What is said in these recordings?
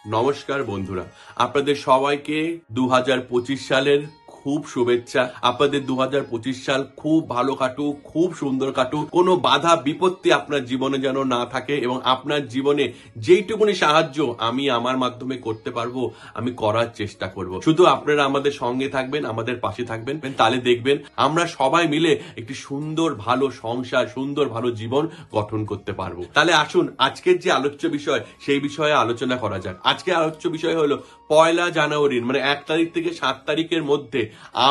নমস্কার বন্ধুরা, আপনাদের সবাইকে 2025 সালের খুব শুভেচ্ছা। আপনাদের 2025 সাল খুব ভালো কাটুক, খুব সুন্দর কাটুক, কোনো বাধা বিপত্তি আপনার জীবনে যেন না থাকে এবং আপনার জীবনে যেইটুকুনি সাহায্য আমি আমার মাধ্যমে করতে পারবো আমি করার চেষ্টা করব। শুধু আপনারা আমাদের সঙ্গে থাকবেন, আমাদের পাশে থাকবেন, তাহলে দেখবেন আমরা সবাই মিলে একটি সুন্দর ভালো সংসার, সুন্দর ভালো জীবন গঠন করতে পারবো। তাহলে আসুন আজকের যে আলোচ্য বিষয় সেই বিষয়ে আলোচনা করা যাক। আজকে আলোচ্য বিষয় হলো 1 জানুয়ারির মানে 1 তারিখ থেকে 7 তারিখের মধ্যে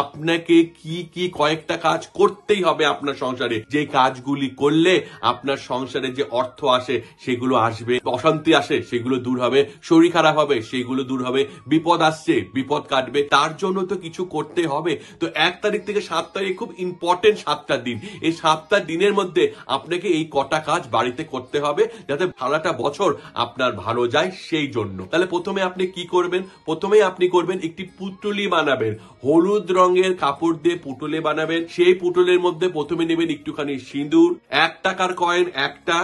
আপনাকে কি কি কয়েকটা কাজ করতেই হবে আপনার সংসারে। যে কাজগুলি করলে আপনার সংসারে যে অর্থ আসে সেগুলো আসবে, অশান্তি আসে সেগুলো দূর হবে, শরীর খারাপ হবে সেগুলো দূর হবে, বিপদ আসছে বিপদ কাটবে, তার জন্য তো কিছু করতে হবে। তো 1 তারিখ থেকে 7 তারিখ খুব ইম্পর্টেন্ট 7টা দিন। এই 7টা দিনের মধ্যে আপনাকে এই কটা কাজ বাড়িতে করতে হবে যাতে সারাটা বছর আপনার ভালো যায় সেই জন্য। তাহলে প্রথমে আপনি কি করবেন? প্রথমে আপনি করবেন একটি পুটুলি বানাবেন। হলুদ রঙের কাপড় দিয়ে পুটুলি বানাবেন। সেই পুটুলের মধ্যে প্রথমে নেবেন একটুখানি সিঁদুর, 1 টাকার কয়েন একটা,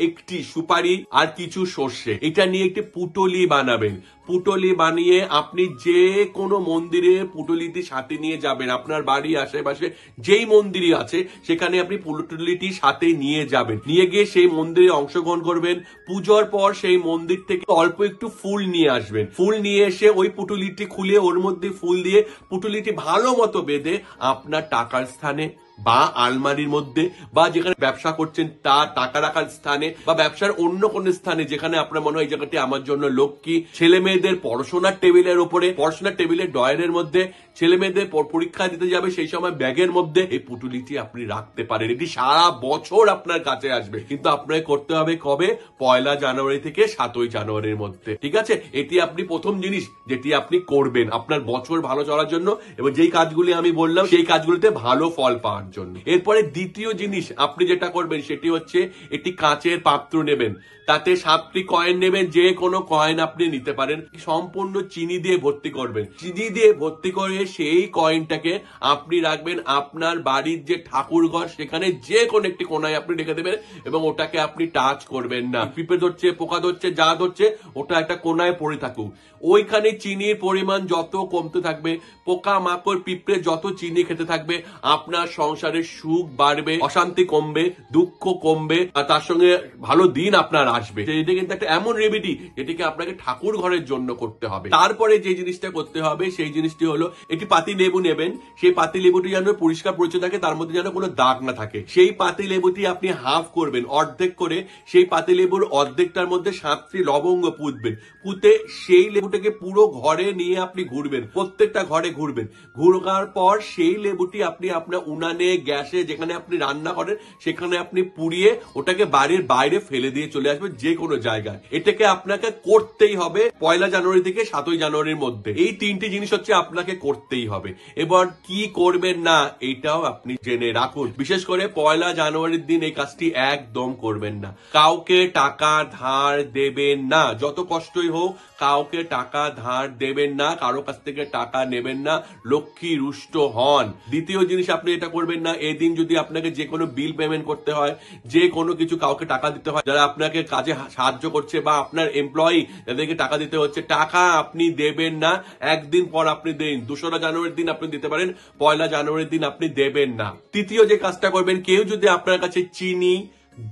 একটি সুপারি আর কিছু সর্ষে। এটা নিয়ে একটি পুটুলি বানাবেন। পুটুলি বানিয়ে আপনি যে কোনো মন্দিরে পুটুলিটি সাথে নিয়ে যাবেন। আপনার বাড়ি আশেপাশে যেই মন্দিরই আছে সেখানে আপনি পুটুলিটি সাথে নিয়ে যাবেন। নিয়ে গিয়ে সেই মন্দিরে অংশগ্রহণ করবেন। পুজোর পর সেই মন্দির থেকে অল্প একটু ফুল নিয়ে আসবেন। ফুল নিয়ে এসে ওই পুটুলিটি খুলে ওর মধ্যে ফুল দিয়ে পুটুলিটি ভালো মতো বেঁধে আপনার টাকার স্থানে বা আলমারির মধ্যে বা যেখানে ব্যবসা করছেন তার টাকা রাখার স্থানে বা ব্যবসার অন্য কোন স্থানে যেখানে আপনার মনে হয় এই জায়গাটি আমার জন্য লক্ষ্মী, ছেলে মেয়েদের পড়াশোনার টেবিলের উপরে, পড়াশোনার টেবিলের ড্রয়ারের মধ্যে, ছেলে মেয়েদের পরীক্ষা দিতে যাবে সেই সময় ব্যাগের মধ্যে এই পুটুলিটি আপনি রাখতে পারেন। এটি সারা বছর আপনার কাছে আসবে, কিন্তু আপনাকে করতে হবে কবে? 1 জানুয়ারি থেকে 7 জানুয়ারির মধ্যে। ঠিক আছে, এটি আপনি প্রথম জিনিস যেটি আপনি করবেন আপনার বছর ভালো চলার জন্য এবং যেই কাজগুলি আমি বললাম সেই কাজগুলিতে ভালো ফল পাওয়ার জন্য। এরপরে দ্বিতীয় জিনিস আপনি যেটা করবেন সেটি হচ্ছে একটি কাঁচের পাত্র নেবেন, তাতে 7টি কয়েন নেবেন, যে কোনো কয়েন আপনি নিতে পারেন, সম্পূর্ণ চিনি দিয়ে ভর্তি করবেন। চিনি দিয়ে ভর্তি করে সেই কয়েনটাকে আপনি রাখবেন আপনার বাড়ির যে ঠাকুর ঘর সেখানে যে কোনো একটি কোনায় আপনি রেখে দেবেন এবং ওটাকে আপনি টাচ করবেন না। পিঁপড়ে ধরছে, পোকা ধরছে, যা ধরছে ওটা একটা কোনায় পড়ে থাকুক। ওইখানে চিনির পরিমাণ যত কমতে থাকবে, পোকা মাকড় পিঁপড়ে যত চিনি খেতে থাকবে, আপনার সংসারের সুখ বাড়বে, অশান্তি কমবে, দুঃখ কমবে, আর তার সঙ্গে ভালো দিন আপনার আসবে। এটা কিন্তু একটা এমন রেমেডি যেটিকে আপনাকে ঠাকুর ঘরের জন্য করতে হবে। তারপরে যে জিনিসটা করতে হবে সেই জিনিসটি হলো একটি পাতি লেবু নেবেন। সেই পাতি লেবুটি যেন পরিষ্কার পরিচ্ছন্ন থাকে, তার মধ্যে যেন কোনো দাগ না থাকে। সেই পাতি লেবুটি আপনি হাফ করবেন, অর্ধেক করে সেই পাতি লেবুর অর্ধেকটার মধ্যে 7টি লবঙ্গ পুঁতবেন। পুঁতে সেই লেবুটাকে পুরো ঘরে নিয়ে আপনি ঘুরবেন, প্রত্যেকটা ঘরে ঘুরবেন। ঘুরার পর সেই লেবুটি আপনি আপনার উনানে, গ্যাসে, যেখানে আপনি রান্না করেন সেখানে আপনি পুড়িয়ে ওটাকে বাড়ির বাইরে ফেলে দিয়ে চলে আসবেন যে কোনো জায়গায়। এটাকে আপনাকে করতেই হবে 1 জানুয়ারি থেকে 7 জানুয়ারির মধ্যে। এই 3টি জিনিস হচ্ছে আপনাকে করতেই হবে। এবার কি করবেন না এটাও আপনি জেনে রাখুন। বিশেষ করে 1 জানুয়ারির দিন এই কাজটি একদম করবেন না। কাউকে টাকা ধার দেবেন না, যত কষ্টই হোক কাউকে টাকা ধার দেবেন না, কারো কাছ থেকে টাকা নেবেন না, লক্ষ্মী রুষ্ট হন। দ্বিতীয় জিনিস আপনি এটা করবেন না, এদিন যদি আপনাকে যে কোনো বিল পেমেন্ট করতে হয়, যে কোনো কিছু কাউকে টাকা দিতে হয়, যারা আপনাকে কাজে সাহায্য করছে বা আপনার এমপ্লয়ি যাদেরকে টাকা দিতে হচ্ছে, টাকা আপনি দেবেন না। একদিন পর আপনি দিন, 2 জানুয়ারির দিন আপনি দিতে পারেন, 1 জানুয়ারির দিন আপনি দেবেন না। তৃতীয় যে কাজটা করবেন, কেউ যদি আপনার কাছে চিনি,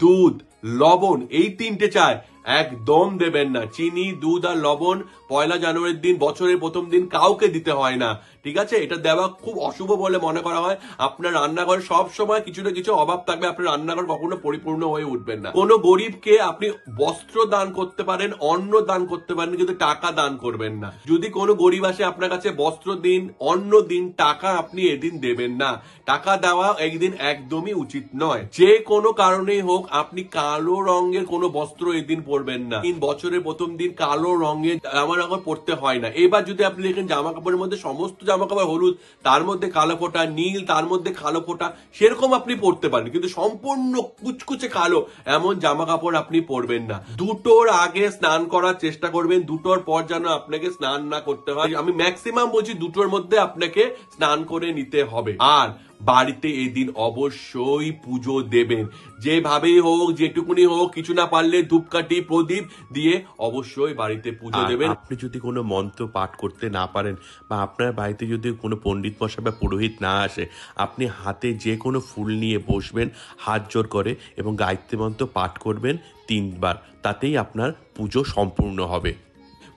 দুধ, লবণ এই 3টে চায়, একদম দেবেন না। চিনি, দুধ আর লবণ 1 জানুয়ারির দিন বছরের প্রথম দিন কাউকে দিতে হয় না। ঠিক আছে, এটা দেওয়া খুব অশুভ বলে মনে করা হয়। আপনার রান্নাঘরে সব সময় কিছু না কিছু অভাব থাকবে, আপনার রান্নাঘর কখনো পরিপূর্ণ হয়ে উঠবেন না। কোনো গরিবকে আপনি বস্ত্র দান করতে পারেন, অন্ন দান করতে পারেন, কিন্তু টাকা দান করবেন না। যদি কোনো গরিব আসে আপনার কাছে, বস্ত্র দিন, অন্ন দিন, টাকা আপনি এদিন দেবেন না। টাকা দেওয়া একদিন একদমই উচিত নয়। যে কোনো কারণেই হোক আপনি কালো রঙের কোনো বস্ত্র এদিন পরবেন না। বছরের প্রথম দিন কালো রঙের জামা কাপড় পরতে হয় না। এবার যদি আপনি দেখেন জামা কাপড়ের মধ্যে সমস্ত জামা কাপড় হলুদ, তার মধ্যে কালো ফোঁটা, নীল, তার মধ্যে কালো ফোঁটা, সেরকম আপনি পরতে পারেন, কিন্তু সম্পূর্ণ কুচকুচে কালো এমন জামা কাপড় আপনি পরবেন না। 2টোর আগে স্নান করার চেষ্টা করবেন, 2টোর পর যেন আপনাকে স্নান না করতে হয়। আমি ম্যাক্সিমাম বলছি 2টোর মধ্যে আপনাকে স্নান করে নিতে হবে। আর বাড়িতে এদিন অবশ্যই পুজো দেবেন। যেভাবেই হোক, যেটুকুনি হোক, কিছু না পারলে ধূপকাঠি প্রদীপ দিয়ে অবশ্যই বাড়িতে পুজো দেবেন। আপনি যদি কোনো মন্ত্র পাঠ করতে না পারেন বা আপনার বাড়িতে যদি কোনো পণ্ডিত মশাই বা পুরোহিত না আসে, আপনি হাতে যে কোনো ফুল নিয়ে বসবেন, হাত জোড় করে এবং গায়ত্রী মন্ত্র পাঠ করবেন 3 বার। তাতেই আপনার পুজো সম্পূর্ণ হবে।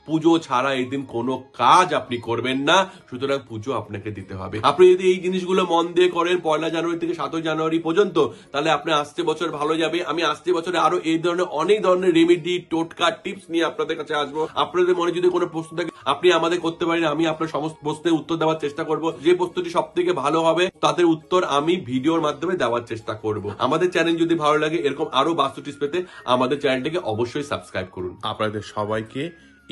পুজো ছাড়া এদিন কোনো কাজ আপনি করবেন না, সুতরাং পুজো আপনাকে দিতে হবে। আপনি যদি এই জিনিসগুলো মন দিয়ে করেন 1 জানুয়ারি থেকে 7 জানুয়ারি পর্যন্ত, তাহলে আপনার আসছে বছর ভালো যাবে। আমি আসছে বছরে আরো এই ধরনের অনেক ধরনের রেমেডি, টোটকা, টিপস নিয়ে আপনাদের কাছে আসবো। আপনাদের মনে যদি কোনো প্রশ্ন থাকে আপনি আমাদের করতে পারেন, আমি আপনার সমস্ত প্রশ্নের উত্তর দেওয়ার চেষ্টা করব। যে প্রশ্নটি সব থেকে ভালো হবে তাদের উত্তর আমি ভিডিওর মাধ্যমে দেওয়ার চেষ্টা করব। আমাদের চ্যানেল যদি ভালো লাগে এরকম আরো বাস্তু টিপস পেতে আমাদের চ্যানেলটিকে অবশ্যই সাবস্ক্রাইব করুন। আপনাদের সবাইকে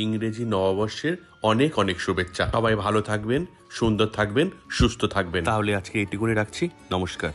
ইংরেজি নববর্ষের অনেক অনেক শুভেচ্ছা। সবাই ভালো থাকবেন, সুন্দর থাকবেন, সুস্থ থাকবেন। তাহলে আজকে এইটুকুনি রাখছি। নমস্কার।